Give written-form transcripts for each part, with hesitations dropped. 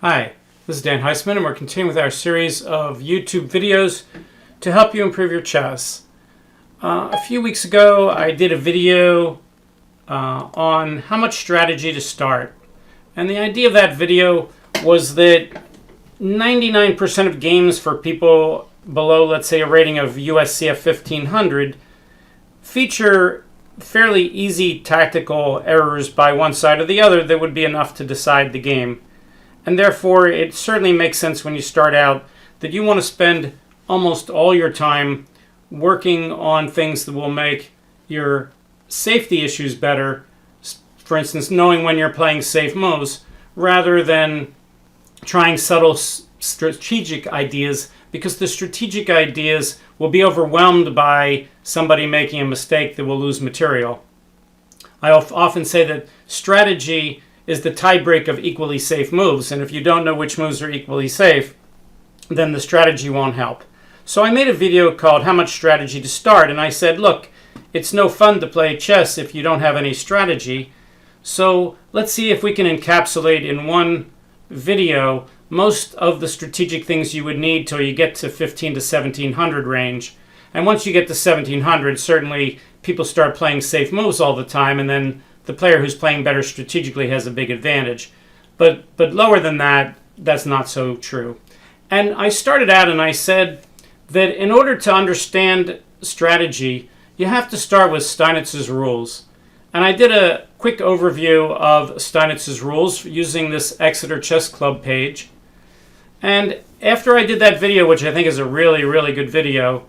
Hi, this is Dan Heisman, and we're continuing with our series of YouTube videos to help you improve your chess. A few weeks ago, I did a video on how much strategy to start. And the idea of that video was that 99% of games for people below, let's say, a rating of USCF 1500 feature fairly easy tactical errors by one side or the other that would be enough to decide the game. And therefore, it certainly makes sense when you start out that you want to spend almost all your time working on things that will make your safety issues better. For instance, knowing when you're playing safe moves, rather than trying subtle strategic ideas, because the strategic ideas will be overwhelmed by somebody making a mistake that will lose material. I often say that strategy is the tiebreak of equally safe moves, and if you don't know which moves are equally safe, then the strategy won't help. So I made a video called How Much Strategy to Start, and I said, look, it's no fun to play chess if you don't have any strategy, so let's see if we can encapsulate in one video most of the strategic things you would need till you get to 15 to 1700 range. And once you get to 1700, certainly people start playing safe moves all the time, and then the player who's playing better strategically has a big advantage. But lower than that, that's not so true. And I started out and I said that in order to understand strategy, you have to start with Steinitz's rules. And I did a quick overview of Steinitz's rules using this Exeter Chess Club page. And after I did that video, which I think is a really, really good video,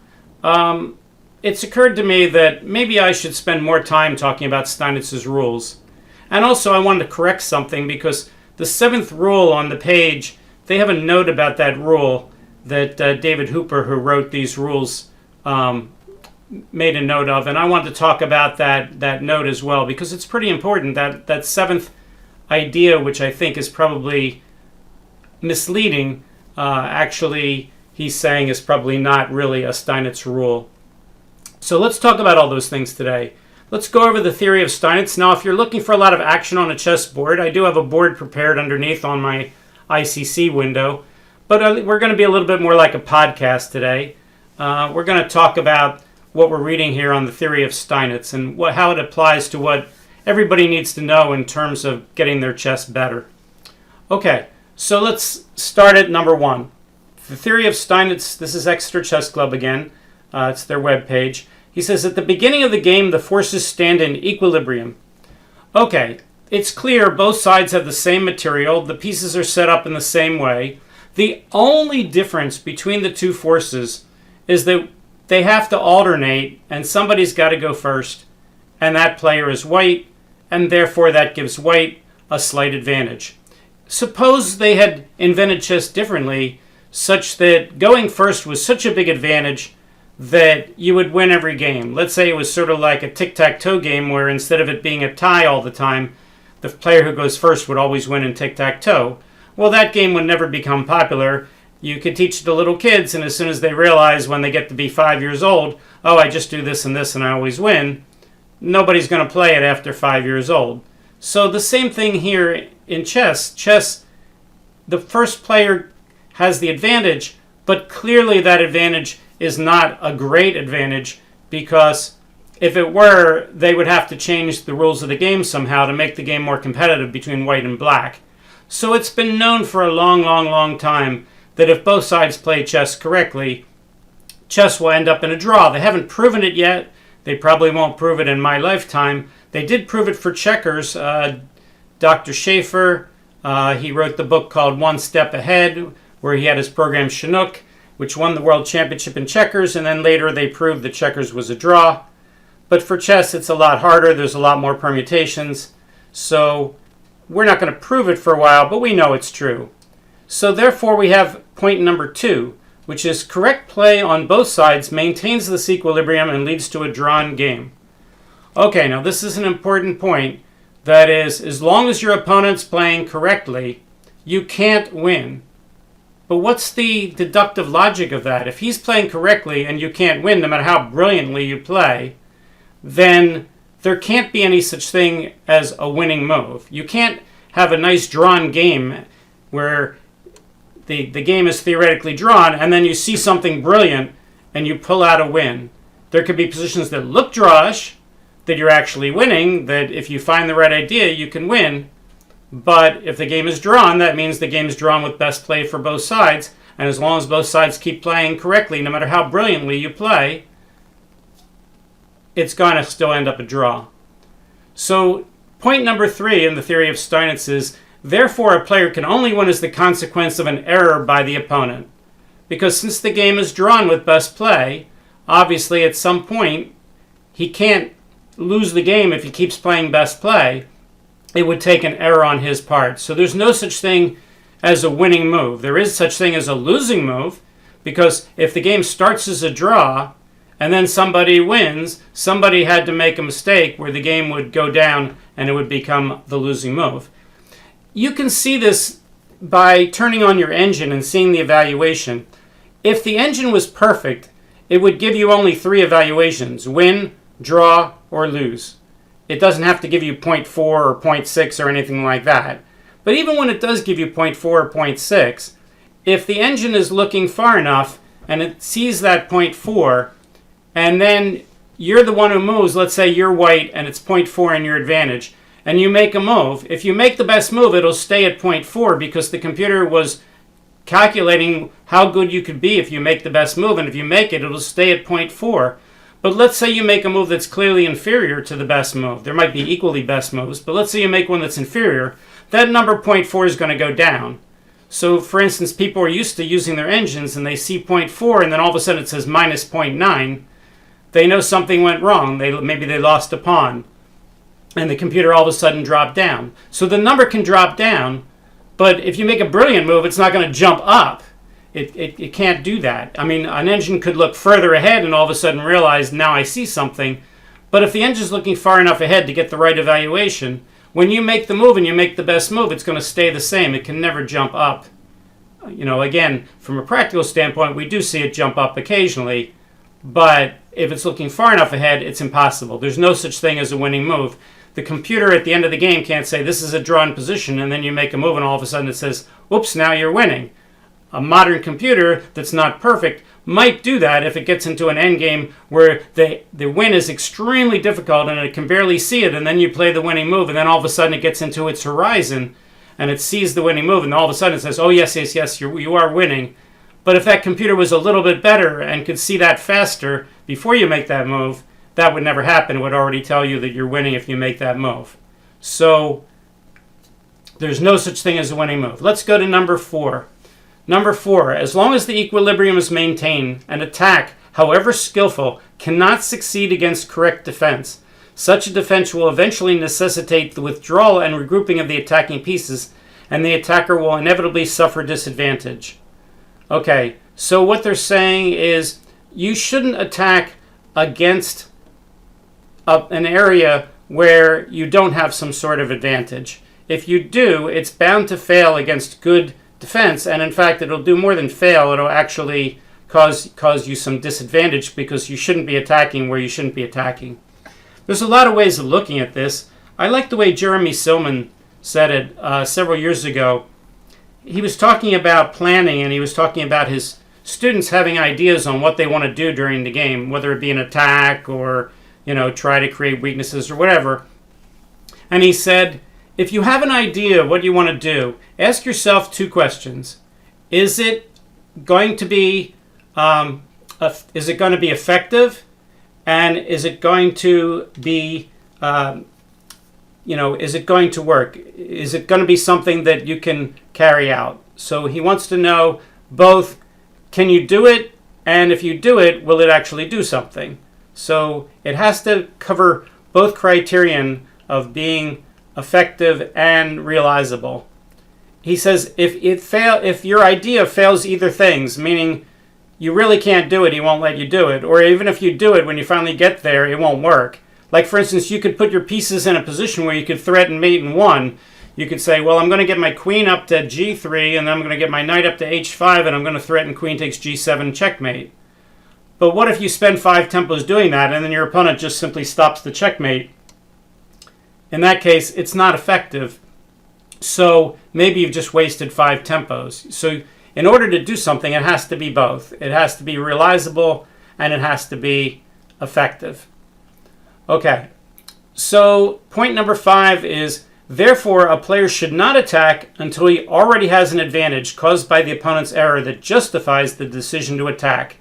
it's occurred to me that maybe I should spend more time talking about Steinitz's rules. And also I wanted to correct something, because the 7th rule on the page, they have a note about that rule that David Hooper, who wrote these rules, made a note of. And I wanted to talk about that note as well, because it's pretty important. That 7th idea, which I think is probably misleading, actually he's saying is probably not really a Steinitz rule. So let's talk about all those things today. Let's go over the theory of Steinitz. Now, if you're looking for a lot of action on a chessboard, I do have a board prepared underneath on my ICC window, but we're going to be a little bit more like a podcast today. We're going to talk about what we're reading here on the theory of Steinitz and how it applies to what everybody needs to know in terms of getting their chess better. Okay, so let's start at number 1. The theory of Steinitz, this is Exeter Chess Club again. It's their webpage. He says, at the beginning of the game, the forces stand in equilibrium. Okay, it's clear both sides have the same material. The pieces are set up in the same way. The only difference between the two forces is that they have to alternate, and somebody's got to go first, and that player is white, and therefore that gives white a slight advantage. Suppose they had invented chess differently, such that going first was such a big advantage that you would win every game. Let's say it was sort of like a tic-tac-toe game where instead of it being a tie all the time, the player who goes first would always win in tic-tac-toe. Well, that game would never become popular. You could teach it to little kids, and as soon as they realize when they get to be 5 years old, oh, I just do this and this and I always win, nobody's going to play it after 5 years old. So the same thing here in chess. Chess, the first player has the advantage, but clearly that advantage is not a great advantage, because if it were, they would have to change the rules of the game somehow to make the game more competitive between white and black. So it's been known for a long, long, long time that if both sides play chess correctly, chess will end up in a draw. They haven't proven it yet. They probably won't prove it in my lifetime. They did prove it for checkers. Dr. Schaefer, he wrote the book called One Step Ahead, where he had his program Chinook, which won the world championship in checkers, and then later they proved that checkers was a draw. But for chess, it's a lot harder. There's a lot more permutations. So we're not going to prove it for a while, but we know it's true. So therefore, we have point number 2, which is correct play on both sides maintains this equilibrium and leads to a drawn game. Okay, now this is an important point. That is, as long as your opponent's playing correctly, you can't win. But what's the deductive logic of that? If he's playing correctly and you can't win, no matter how brilliantly you play, then there can't be any such thing as a winning move. You can't have a nice drawn game where the game is theoretically drawn, and then you see something brilliant and you pull out a win. There could be positions that look drawish, that you're actually winning, that if you find the right idea, you can win. But if the game is drawn, that means the game is drawn with best play for both sides. And as long as both sides keep playing correctly, no matter how brilliantly you play, it's going to still end up a draw. So point number 3 in the theory of Steinitz is, therefore a player can only win as the consequence of an error by the opponent. Because since the game is drawn with best play, obviously at some point he can't lose the game if he keeps playing best play. It would take an error on his part. So there's no such thing as a winning move. There is such thing as a losing move, because if the game starts as a draw and then somebody wins, somebody had to make a mistake where the game would go down and it would become the losing move. You can see this by turning on your engine and seeing the evaluation. If the engine was perfect, it would give you only 3 evaluations: win, draw, or lose. It doesn't have to give you 0.4 or 0.6 or anything like that. But even when it does give you 0.4 or 0.6, if the engine is looking far enough and it sees that 0.4, and then you're the one who moves, let's say you're white and it's 0.4 in your advantage, and you make a move, if you make the best move, it'll stay at 0.4 because the computer was calculating how good you could be if you make the best move, and if you make it, it'll stay at 0.4. But let's say you make a move that's clearly inferior to the best move. There might be equally best moves, but let's say you make one that's inferior. That number 0.4 is going to go down. So, for instance, people are used to using their engines and they see 0.4 and then all of a sudden it says minus 0.9. They know something went wrong. Maybe they lost a pawn and the computer all of a sudden dropped down. So the number can drop down, but if you make a brilliant move, it's not going to jump up. It can't do that. I mean, an engine could look further ahead and all of a sudden realize, now I see something. But if the engine's looking far enough ahead to get the right evaluation, when you make the move and you make the best move, it's going to stay the same. It can never jump up. Again, from a practical standpoint, we do see it jump up occasionally, but if it's looking far enough ahead, it's impossible. There's no such thing as a winning move. The computer at the end of the game can't say, this is a drawn position, and then you make a move and all of a sudden it says, whoops, now you're winning. A modern computer that's not perfect might do that if it gets into an endgame where the win is extremely difficult and it can barely see it, and then you play the winning move, and then all of a sudden it gets into its horizon and it sees the winning move, and all of a sudden it says, oh yes, you are winning. But if that computer was a little bit better and could see that faster before you make that move, that would never happen. It would already tell you that you're winning if you make that move. So there's no such thing as a winning move. Let's go to number 4. Number 4, as long as the equilibrium is maintained, an attack, however skillful, cannot succeed against correct defense. Such a defense will eventually necessitate the withdrawal and regrouping of the attacking pieces, and the attacker will inevitably suffer disadvantage. Okay, so what they're saying is you shouldn't attack against an area where you don't have some sort of advantage. If you do, it's bound to fail against good defense, and in fact it'll do more than fail. It'll actually cause you some disadvantage because you shouldn't be attacking where you shouldn't be attacking. There's a lot of ways of looking at this. I like the way Jeremy Silman said it several years ago. He was talking about planning, and he was talking about his students having ideas on what they want to do during the game, whether it be an attack or try to create weaknesses or whatever. And he said, if you have an idea of what you want to do, ask yourself 2 questions. Is it going to be effective, and is it going to be is it going to work? Is it going to be something that you can carry out? So he wants to know both, can you do it, and if you do it, will it actually do something? So it has to cover both criterion of being effective and realizable. He says if your idea fails either things, meaning you really can't do it, he won't let you do it, or even if you do it, when you finally get there, it won't work. Like, for instance, you could put your pieces in a position where you could threaten mate in 1. You could say, well, I'm going to get my queen up to g3, and then I'm going to get my knight up to h5, and I'm going to threaten queen takes g7 checkmate. But what if you spend 5 tempos doing that, and then your opponent just simply stops the checkmate? In that case, it's not effective. So maybe you've just wasted 5 tempos. So in order to do something, it has to be both. It has to be realizable and it has to be effective. Okay, so point number 5 is, therefore, a player should not attack until he already has an advantage caused by the opponent's error that justifies the decision to attack.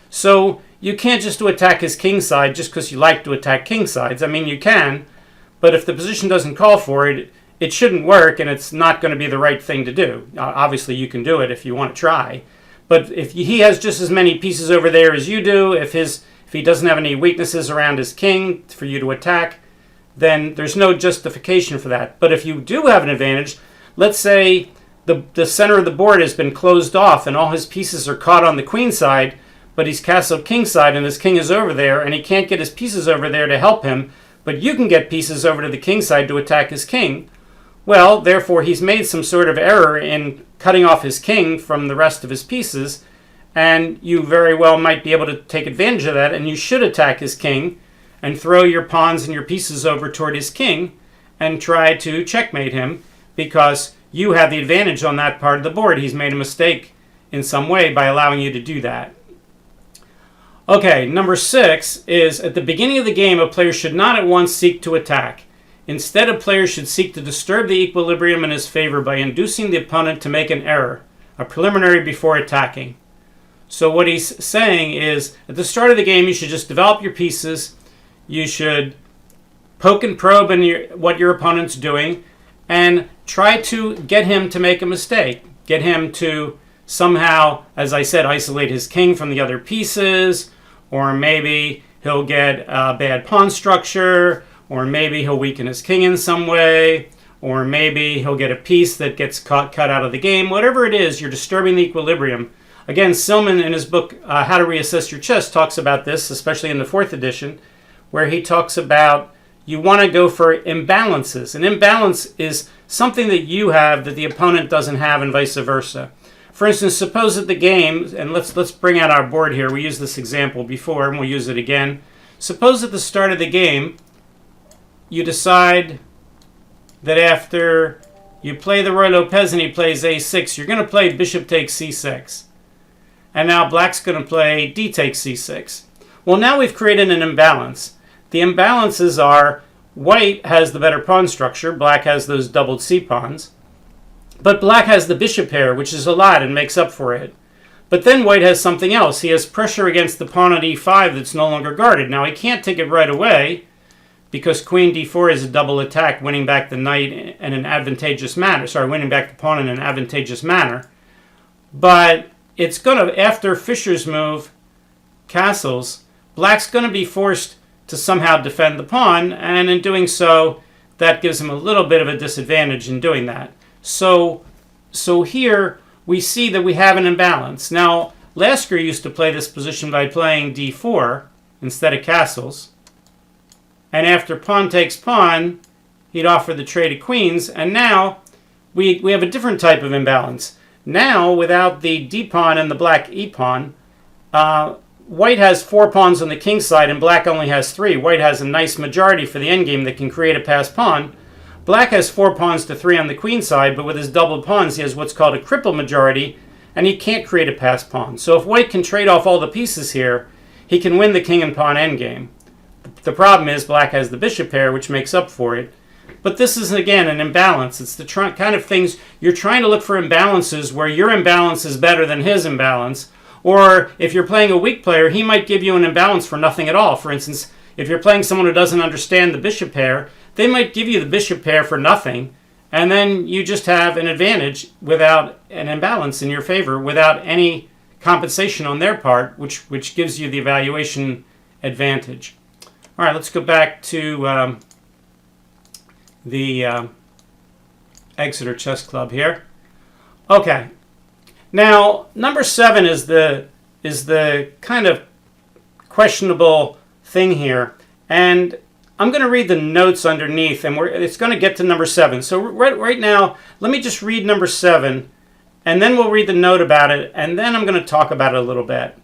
So you can't just attack his king side just because you like to attack king sides. I mean, you can, but if the position doesn't call for it, it shouldn't work and it's not going to be the right thing to do. Obviously, you can do it if you want to try. But if he has just as many pieces over there as you do, if he doesn't have any weaknesses around his king for you to attack, then there's no justification for that. But if you do have an advantage, let's say the center of the board has been closed off and all his pieces are caught on the queen side, but he's castled king side and his king is over there and he can't get his pieces over there to help him, but you can get pieces over to the king side to attack his king. Well, therefore, he's made some sort of error in cutting off his king from the rest of his pieces, and you very well might be able to take advantage of that, and you should attack his king and throw your pawns and your pieces over toward his king and try to checkmate him because you have the advantage on that part of the board. He's made a mistake in some way by allowing you to do that. Okay, number 6 is, at the beginning of the game, a player should not at once seek to attack. Instead, a player should seek to disturb the equilibrium in his favor by inducing the opponent to make an error, a preliminary before attacking. So what he's saying is, at the start of the game, you should just develop your pieces. You should poke and probe in what your opponent's doing and try to get him to make a mistake. Get him to somehow, as I said, isolate his king from the other pieces, or maybe he'll get a bad pawn structure, or maybe he'll weaken his king in some way, or maybe he'll get a piece that gets cut out of the game. Whatever it is, you're disturbing the equilibrium. Again, Silman in his book, How to Reassess Your Chess, talks about this, especially in the 4th edition, where he talks about you want to go for imbalances. An imbalance is something that you have that the opponent doesn't have and vice versa. For instance, suppose that the game, and let's bring out our board here. We used this example before and we'll use it again. Suppose at the start of the game, you decide that after you play the Roy Lopez and he plays a6, you're going to play bishop takes c6. And now black's going to play d takes c6. Well, now we've created an imbalance. The imbalances are white has the better pawn structure, black has those doubled c pawns, but black has the bishop pair, which is a lot and makes up for it. But then white has something else. He has pressure against the pawn at e5 that's no longer guarded. Now he can't take it right away, because queen d4 is a double attack, winning back the knight in an advantageous manner. Winning back the pawn in an advantageous manner. But it's going to, after Fischer's move, castles, black's going to be forced to somehow defend the pawn, and in doing so, that gives him a little bit of a disadvantage in doing that. So here we see that we have an imbalance. Now, Lasker used to play this position by playing d4 instead of castles. And after pawn takes pawn, he'd offer the trade of queens. And now we have a different type of imbalance. Now, without the d-pawn and the black e-pawn, white has 4 pawns on the king side and black only has 3. White has a nice majority for the endgame that can create a passed pawn. Black has 4 pawns to 3 on the queen side, but with his doubled pawns, he has what's called a cripple majority, and he can't create a passed pawn. So if white can trade off all the pieces here, he can win the king and pawn endgame. The problem is black has the bishop pair, which makes up for it. But this is, again, an imbalance. It's the kind of things you're trying to look for imbalances where your imbalance is better than his imbalance. Or if you're playing a weak player, he might give you an imbalance for nothing at all. For instance, if you're playing someone who doesn't understand the bishop pair, they might give you the bishop pair for nothing, and then you just have an advantage without an imbalance in your favor, without any compensation on their part, which gives you the evaluation advantage. All right, let's go back to the Exeter Chess Club here. Okay, now number 7 is the kind of questionable thing here, and I'm going to read the notes underneath, and it's going to get to number 7. So right now, let me just read number 7, and then we'll read the note about it, and then I'm going to talk about it a little bit.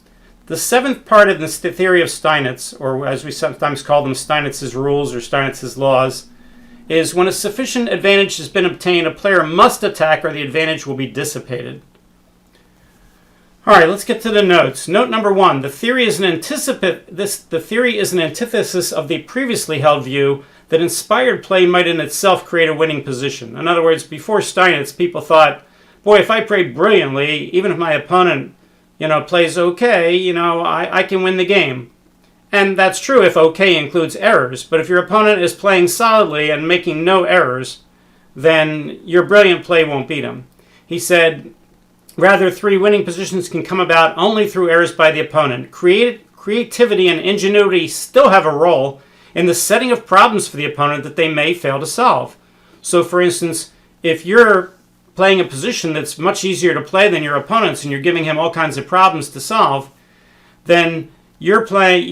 The 7th part of the theory of Steinitz, or as we sometimes call them, Steinitz's rules or Steinitz's laws, is when a sufficient advantage has been obtained, a player must attack or the advantage will be dissipated. All right, let's get to the notes. Note number 1, the theory is an antithesis of the previously held view that inspired play might in itself create a winning position. In other words, before Steinitz, people thought, boy, if I play brilliantly, even if my opponent, plays okay, I can win the game. And that's true if okay includes errors. But if your opponent is playing solidly and making no errors, then your brilliant play won't beat him. He said, rather, 3 winning positions can come about only through errors by the opponent. Creativity and ingenuity still have a role in the setting of problems for the opponent that they may fail to solve. So, for instance, if you're playing a position that's much easier to play than your opponent's and you're giving him all kinds of problems to solve, then you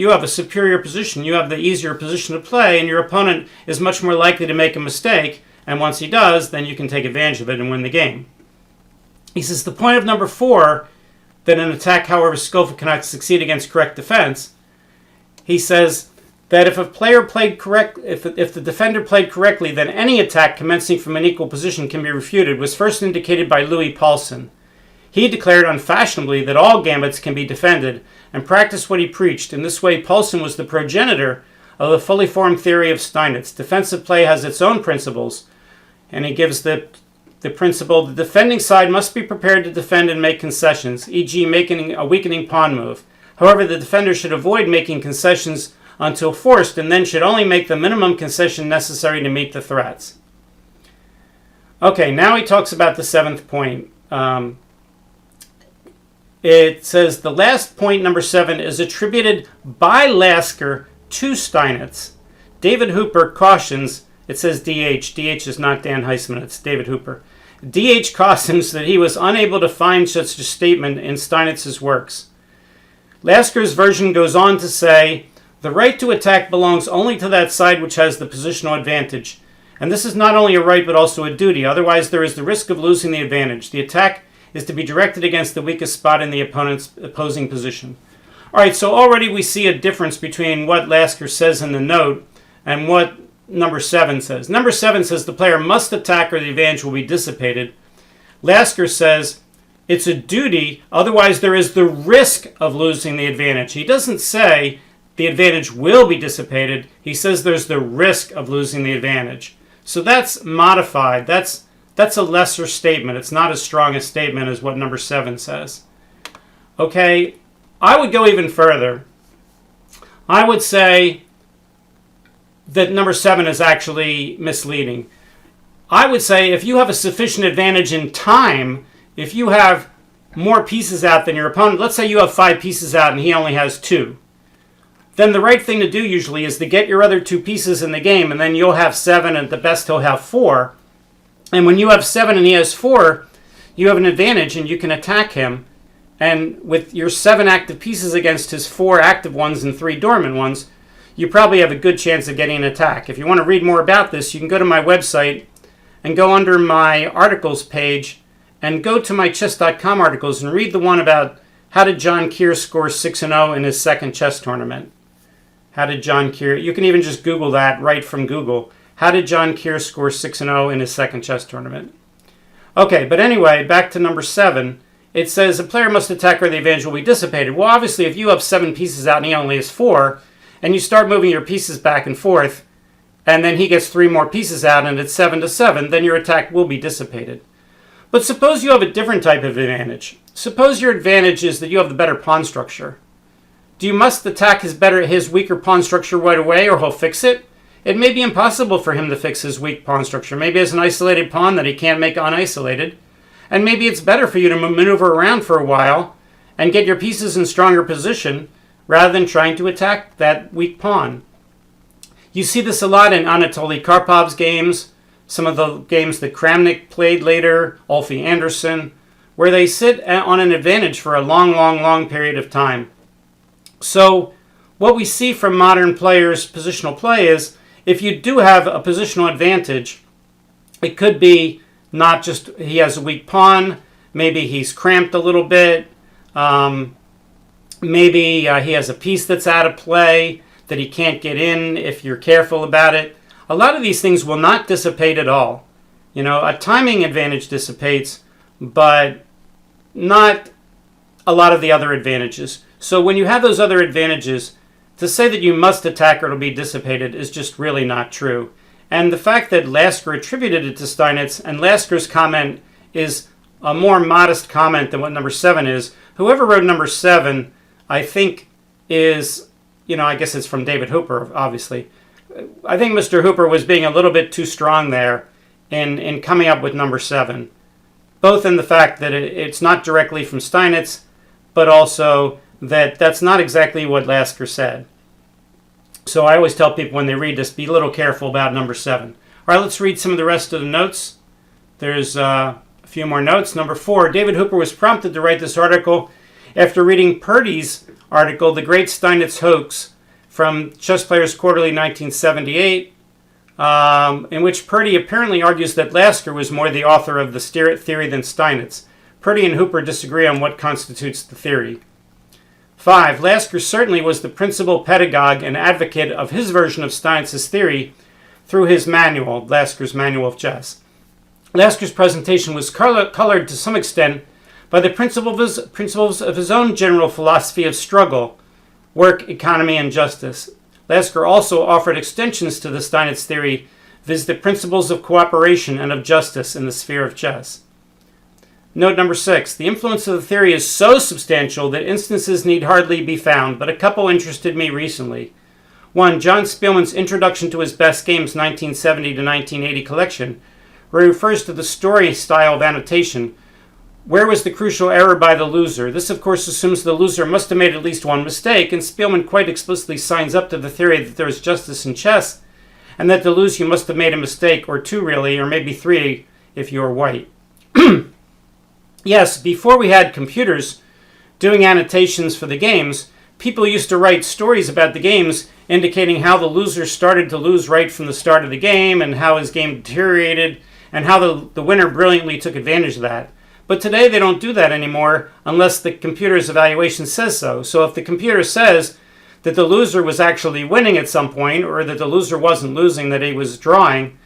have a superior position. You have the easier position to play, and your opponent is much more likely to make a mistake. And once he does, then you can take advantage of it and win the game. He says the point of number 4, that an attack, however skillful, cannot succeed against correct defense. He says that if the defender played correctly, then any attack commencing from an equal position can be refuted, was first indicated by Louis Paulsen. He declared unfashionably that all gambits can be defended, and practiced what he preached. In this way, Paulsen was the progenitor of the fully formed theory of Steinitz. Defensive play has its own principles, and he gives the principle, the defending side must be prepared to defend and make concessions, e.g. making a weakening pawn move. However, the defender should avoid making concessions until forced, and then should only make the minimum concession necessary to meet the threats. Okay, now he talks about the 7th point. It says the last point, number 7, is attributed by Lasker to Steinitz. David Hooper cautions, it says DH. DH is not Dan Heisman, it's David Hooper. DH cautions that he was unable to find such a statement in Steinitz's works. Lasker's version goes on to say, the right to attack belongs only to that side which has the positional advantage. And this is not only a right but also a duty, otherwise there is the risk of losing the advantage. The attack is to be directed against the weakest spot in the opponent's opposing position. All right, so already we see a difference between what Lasker says in the note and what number 7 says. Number 7 says the player must attack or the advantage will be dissipated. Lasker says it's a duty, otherwise there is the risk of losing the advantage. He doesn't say the advantage will be dissipated. He says there's the risk of losing the advantage. So that's modified. That's a lesser statement. It's not as strong a statement as what number 7 says. Okay, I would go even further. I would say that number 7 is actually misleading. I would say if you have a sufficient advantage in time, if you have more pieces out than your opponent, let's say you have 5 pieces out and he only has 2, then the right thing to do usually is to get your other 2 pieces in the game, and then you'll have 7, and at the best he'll have 4. And when you have 7 and he has 4, you have an advantage and you can attack him. And with your 7 active pieces against his 4 active ones and 3 dormant ones, you probably have a good chance of getting an attack. If you want to read more about this, you can go to my website and go under my articles page and go to my chess.com articles and read the one about how did John Keir score 6-0 in his second chess tournament. How did John Keir, you can even just Google that right from Google. How did John Keir score 6-0 in his second chess tournament? Okay, but anyway, back to number 7. It says a player must attack or the advantage will be dissipated. Well, obviously, if you have 7 pieces out and he only has 4, and you start moving your pieces back and forth, and then he gets 3 more pieces out and it's 7-7, then your attack will be dissipated. But suppose you have a different type of advantage. Suppose your advantage is that you have the better pawn structure. Do you must attack his weaker pawn structure right away or he'll fix it? It may be impossible for him to fix his weak pawn structure. Maybe it's an isolated pawn that he can't make unisolated. And maybe it's better for you to maneuver around for a while and get your pieces in stronger position rather than trying to attack that weak pawn. You see this a lot in Anatoly Karpov's games, some of the games that Kramnik played later, Ulfi Anderson, where they sit on an advantage for a long period of time. So what we see from modern players' positional play is if you do have a positional advantage, it could be not just he has a weak pawn, maybe he's cramped a little bit, maybe he has a piece that's out of play that he can't get in if you're careful about it. a lot of these things will not dissipate at all. A timing advantage dissipates, but not a lot of the other advantages. So when you have those other advantages, to say that you must attack or it'll be dissipated is just really not true. And the fact that Lasker attributed it to Steinitz, and Lasker's comment is a more modest comment than what number 7 is. Whoever wrote number 7, I think is, I guess it's from David Hooper, obviously. I think Mr. Hooper was being a little bit too strong there in coming up with number 7. Both in the fact that it's not directly from Steinitz, but also that that's not exactly what Lasker said. So I always tell people when they read this, be a little careful about number 7. All right, let's read some of the rest of the notes. There's a few more notes. Number 4, David Hooper was prompted to write this article after reading Purdy's article, The Great Steinitz Hoax, from Chess Players Quarterly 1978, in which Purdy apparently argues that Lasker was more the author of the theory than Steinitz. Purdy and Hooper disagree on what constitutes the theory. 5. Lasker certainly was the principal pedagogue and advocate of his version of Steinitz's theory through his manual, Lasker's Manual of Chess. Lasker's presentation was colored to some extent by the principles of his own general philosophy of struggle, work, economy, and justice. Lasker also offered extensions to the Steinitz theory, viz. The principles of cooperation and of justice in the sphere of chess. Note number 6. The influence of the theory is so substantial that instances need hardly be found, but a couple interested me recently. 1. John Spielman's Introduction to His Best Games 1970 to 1980 collection, where he refers to the story style of annotation. Where was the crucial error by the loser? This, of course, assumes the loser must have made at least one mistake, and Spielman quite explicitly signs up to the theory that there is justice in chess, and that to lose you must have made a mistake, or 2 really, or maybe 3 if you are white. Yes, before we had computers doing annotations for the games, people used to write stories about the games indicating how the loser started to lose right from the start of the game and how his game deteriorated and how the winner brilliantly took advantage of that. But today they don't do that anymore unless the computer's evaluation says so. So if the computer says that the loser was actually winning at some point or that the loser wasn't losing, that he was drawing,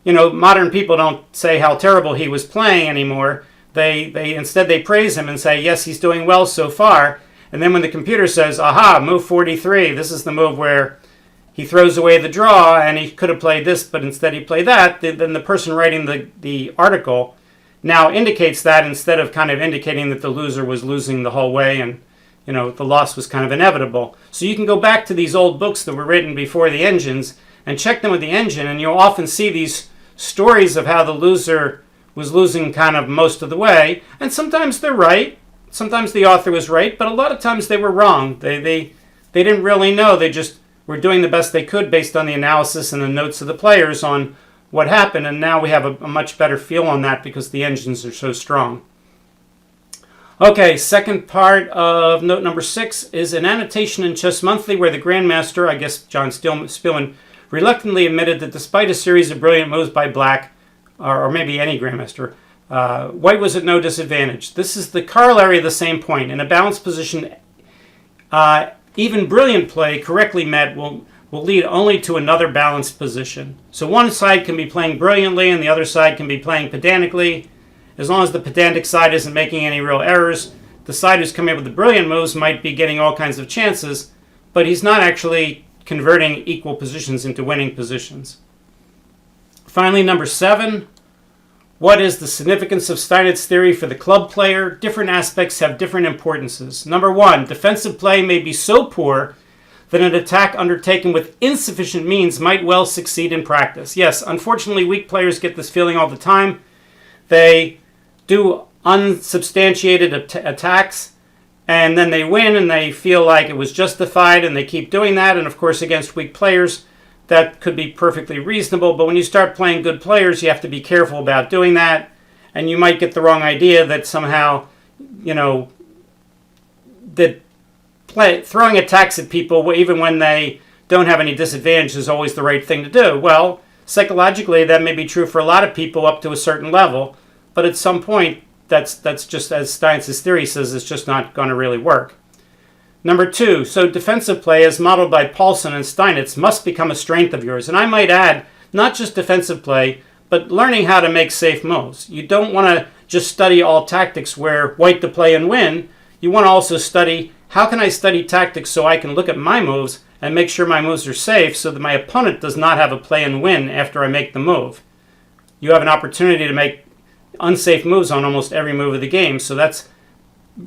modern people don't say how terrible he was playing anymore. Instead they praise him and say, yes, he's doing well so far. And then when the computer says, aha, move 43, this is the move where he throws away the draw and he could have played this, but instead he played that, then the person writing the article now indicates that instead of kind of indicating that the loser was losing the whole way and, the loss was kind of inevitable. So you can go back to these old books that were written before the engines and check them with the engine, and you'll often see these stories of how the loser was losing kind of most of the way, and sometimes they're right, sometimes the author was right, but a lot of times they were wrong. They didn't really know, they just were doing the best they could based on the analysis and the notes of the players on what happened, and now we have a much better feel on that because the engines are so strong. Okay, second part of note number 6 is an annotation in Chess Monthly where the Grandmaster, I guess John Spielman, reluctantly admitted that despite a series of brilliant moves by Black, or maybe any Grandmaster, White was at no disadvantage. This is the corollary of the same point. In a balanced position, even brilliant play correctly met will lead only to another balanced position. So one side can be playing brilliantly and the other side can be playing pedantically. As long as the pedantic side isn't making any real errors, the side who's coming up with the brilliant moves might be getting all kinds of chances, but he's not actually converting equal positions into winning positions. Finally, number 7, what is the significance of Steinitz theory for the club player? Different aspects have different importances. Number 1, defensive play may be so poor that an attack undertaken with insufficient means might well succeed in practice. Yes, unfortunately, weak players get this feeling all the time. They do unsubstantiated attacks, and then they win, and they feel like it was justified, and they keep doing that. And of course, against weak players, that could be perfectly reasonable, but when you start playing good players, you have to be careful about doing that, and you might get the wrong idea that somehow, throwing attacks at people, even when they don't have any disadvantage, is always the right thing to do. Well, psychologically, that may be true for a lot of people up to a certain level, but at some point, that's just, as Steinitz's theory says, it's just not going to really work. Number 2, so defensive play as modeled by Paulson and Steinitz must become a strength of yours. And I might add not just defensive play, but learning how to make safe moves. You don't want to just study all tactics where white to play and win. You want to also study, how can I study tactics so I can look at my moves and make sure my moves are safe so that my opponent does not have a play and win after I make the move. You have an opportunity to make unsafe moves on almost every move of the game, so that's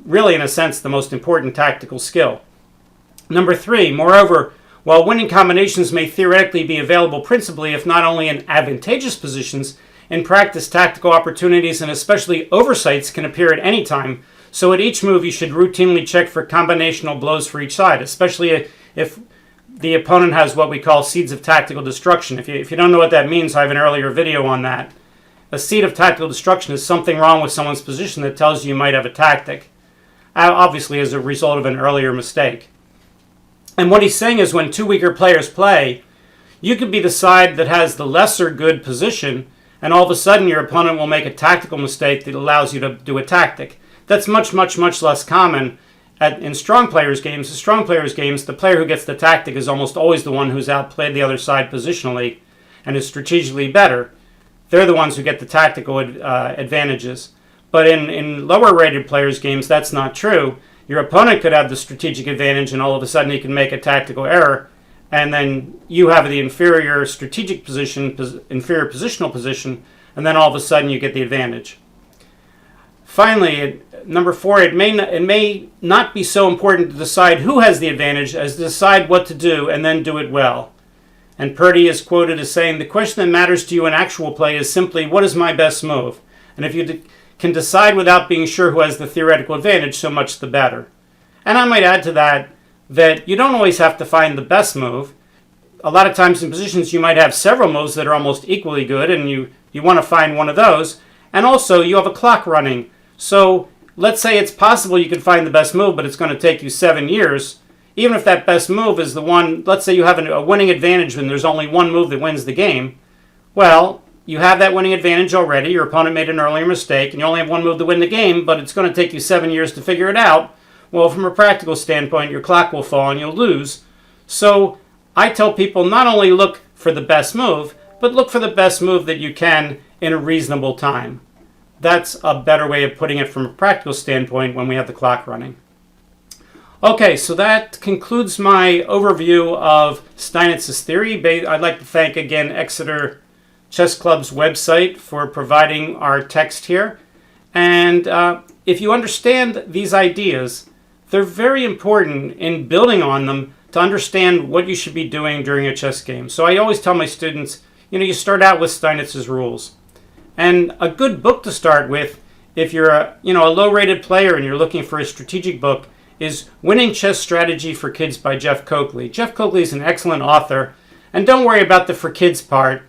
really, in a sense, the most important tactical skill. Number 3, moreover, while winning combinations may theoretically be available principally, if not only in advantageous positions, in practice tactical opportunities and especially oversights can appear at any time, so at each move you should routinely check for combinational blows for each side, especially if the opponent has what we call seeds of tactical destruction. If you don't know what that means, I have an earlier video on that. A seed of tactical destruction is something wrong with someone's position that tells you might have a tactic, obviously as a result of an earlier mistake. And what he's saying is when two weaker players play, you could be the side that has the lesser good position, and all of a sudden your opponent will make a tactical mistake that allows you to do a tactic. That's much, much, much less common in strong players' games. In strong players' games, the player who gets the tactic is almost always the one who's outplayed the other side positionally and is strategically better. They're the ones who get the tactical advantages. But in lower-rated players' games, that's not true. Your opponent could have the strategic advantage, and all of a sudden he can make a tactical error, and then you have the inferior strategic position, inferior positional position, and then all of a sudden you get the advantage. Finally, number 4, it may not be so important to decide who has the advantage as to decide what to do and then do it well. And Purdy is quoted as saying, "The question that matters to you in actual play is simply, what is my best move? And if you can decide without being sure who has the theoretical advantage, so much the better." And I might add to that you don't always have to find the best move. A lot of times in positions you might have several moves that are almost equally good, and you want to find one of those. And also you have a clock running. So let's say it's possible you can find the best move, but it's going to take you 7 years. Even if that best move is the one, let's say you have a winning advantage and there's only one move that wins the game. Well, you have that winning advantage already. Your opponent made an earlier mistake, and you only have one move to win the game, but it's going to take you 7 years to figure it out. Well, from a practical standpoint, your clock will fall and you'll lose. So I tell people not only look for the best move, but look for the best move that you can in a reasonable time. That's a better way of putting it from a practical standpoint when we have the clock running. Okay, so that concludes my overview of Steinitz's theory. I'd like to thank again Exeter Chess Club's website for providing our text here. And if you understand these ideas, they're very important in building on them to understand what you should be doing during a chess game. So I always tell my students, you start out with Steinitz's rules. And a good book to start with, if you're a low-rated player and you're looking for a strategic book, is Winning Chess Strategy for Kids by Jeff Coakley. Jeff Coakley is an excellent author, and don't worry about the for kids part.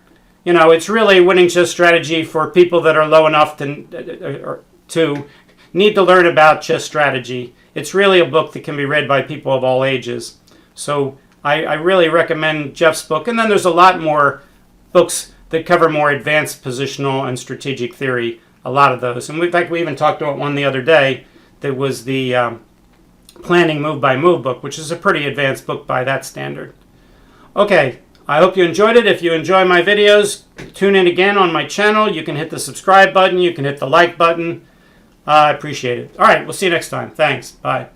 It's really winning chess strategy for people that are low enough to need to learn about chess strategy. It's really a book that can be read by people of all ages. So I really recommend Jeff's book. And then there's a lot more books that cover more advanced positional and strategic theory, a lot of those. And in fact, we even talked about one the other day that was the Planning Move by Move book, which is a pretty advanced book by that standard. Okay, I hope you enjoyed it. If you enjoy my videos, tune in again on my channel. You can hit the subscribe button. You can hit the like button. I appreciate it. All right, we'll see you next time. Thanks. Bye.